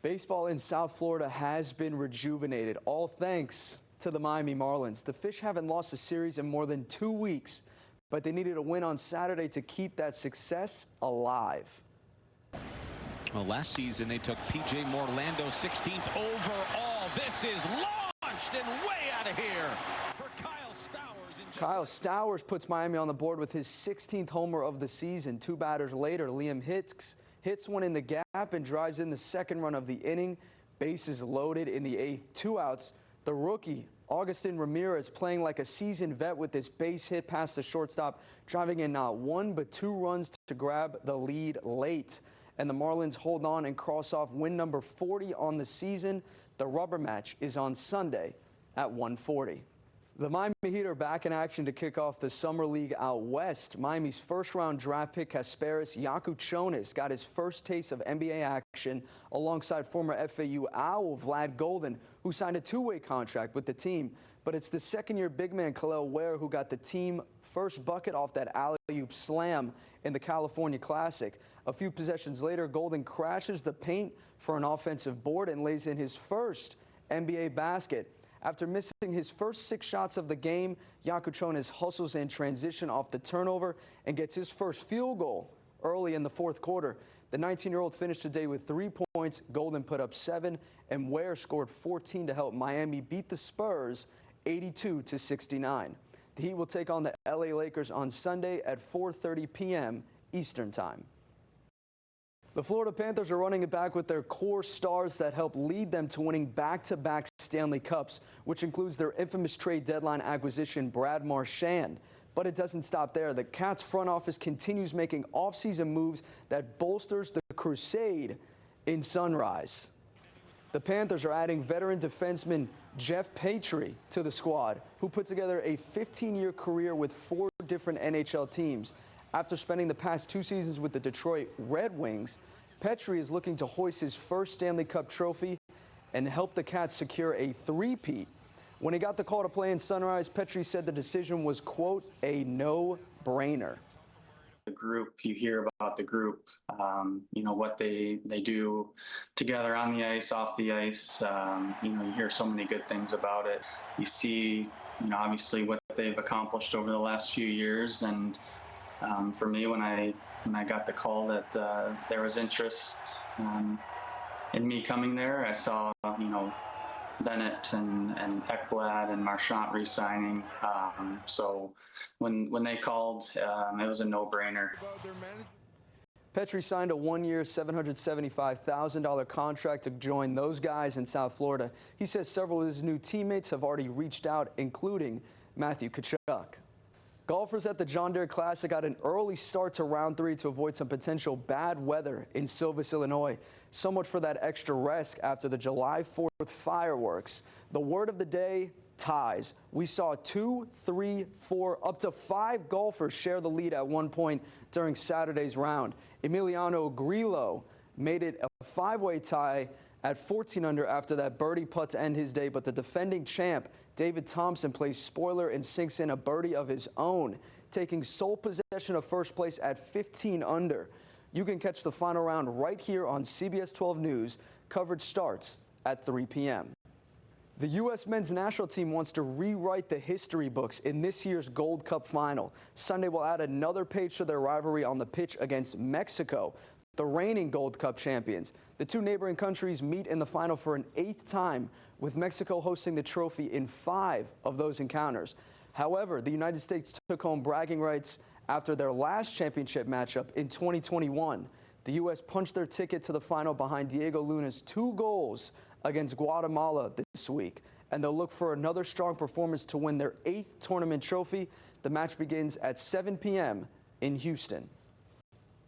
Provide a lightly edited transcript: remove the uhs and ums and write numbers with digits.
Baseball in South Florida has been rejuvenated, all thanks to the Miami Marlins. The Fish haven't lost a series in more than 2 weeks, but they needed a win on Saturday to keep that success alive. Well, last season they took PGA Orlando's 16th overall. This is launched and way out of here for Kyle Stowers. Kyle Stowers puts Miami on the board with his 16th homer of the season. 2 batters later, Liam hits one in the gap and drives in the second run of the inning. Bases loaded in the 8th, 2 outs. The rookie, Augustin Ramirez, playing like a seasoned vet with this base hit past the shortstop, driving in not 1 but 2 runs to grab the lead late. And the Marlins hold on and cross off win number 40 on the season. The rubber match is on Sunday at 1:40. The Miami Heat are back in action to kick off the Summer League out west. Miami's first-round draft pick, Kasparis Yakuchonis, got his first taste of NBA action alongside former FAU Owl Vlad Golden, who signed a 2-way contract with the team. But it's the second-year big man Kel'el Ware who got the team first bucket off that alley-oop slam in the California Classic. A few possessions later, Golden crashes the paint for an offensive board and lays in his first NBA basket. After missing his first 6 shots of the game, Yakuchonis hustles in transition off the turnover and gets his first field goal early in the 4th quarter. The 19-year-old finished the day with 3 points. Golden put up 7, and Ware scored 14 to help Miami beat the Spurs 82-69. The Heat will take on the LA Lakers on Sunday at 4:30 p.m. Eastern Time. The Florida Panthers are running it back with their core stars that help lead them to winning back-to-back Stanley Cups, which includes their infamous trade deadline acquisition, Brad Marchand. But it doesn't stop there. The Cats front office continues making offseason moves that bolsters the crusade in Sunrise. The Panthers are adding veteran defenseman Jeff Petrie to the squad, who put together a 15-year career with 4 different NHL teams. After spending the past 2 seasons with the Detroit Red Wings, Petrie is looking to hoist his first Stanley Cup trophy and help the Cats secure a three-peat. When he got the call to play in Sunrise, Petrie said the decision was, quote, a no-brainer. The group, you hear about the group, what they do together on the ice, off the ice. You hear so many good things about it. You see, obviously what they've accomplished over the last few years. And for me, when I got the call that there was interest in me coming there, I saw, Bennett and Ekblad and Marchand re-signing. So when they called, it was a no-brainer. Petrie signed a 1-year, $775,000 contract to join those guys in South Florida. He says several of his new teammates have already reached out, including Matthew Tkachuk. Golfers at the John Deere Classic got an early start to round 3 to avoid some potential bad weather in Silvis, Illinois. So much for that extra rest after the July 4th fireworks. The word of the day, ties. We saw 2, 3, 4, up to 5 golfers share the lead at one point during Saturday's round. Emiliano Grillo made it a 5-way tie at 14 under after that birdie putt to end his day, but the defending champ, David Thompson, plays spoiler and sinks in a birdie of his own, taking sole possession of first place at 15 under. You can catch the final round right here on CBS12 News. Coverage starts at 3 p.m. The U.S. men's national team wants to rewrite the history books in this year's Gold Cup final. Sunday will add another page to their rivalry on the pitch against Mexico, the reigning Gold Cup champions. The 2 neighboring countries meet in the final for an 8th time, with Mexico hosting the trophy in 5 of those encounters. However, the United States took home bragging rights after their last championship matchup in 2021. The U.S. punched their ticket to the final behind Diego Luna's 2 goals against Guatemala this week, and they'll look for another strong performance to win their 8th tournament trophy. The match begins at 7 p.m. in Houston.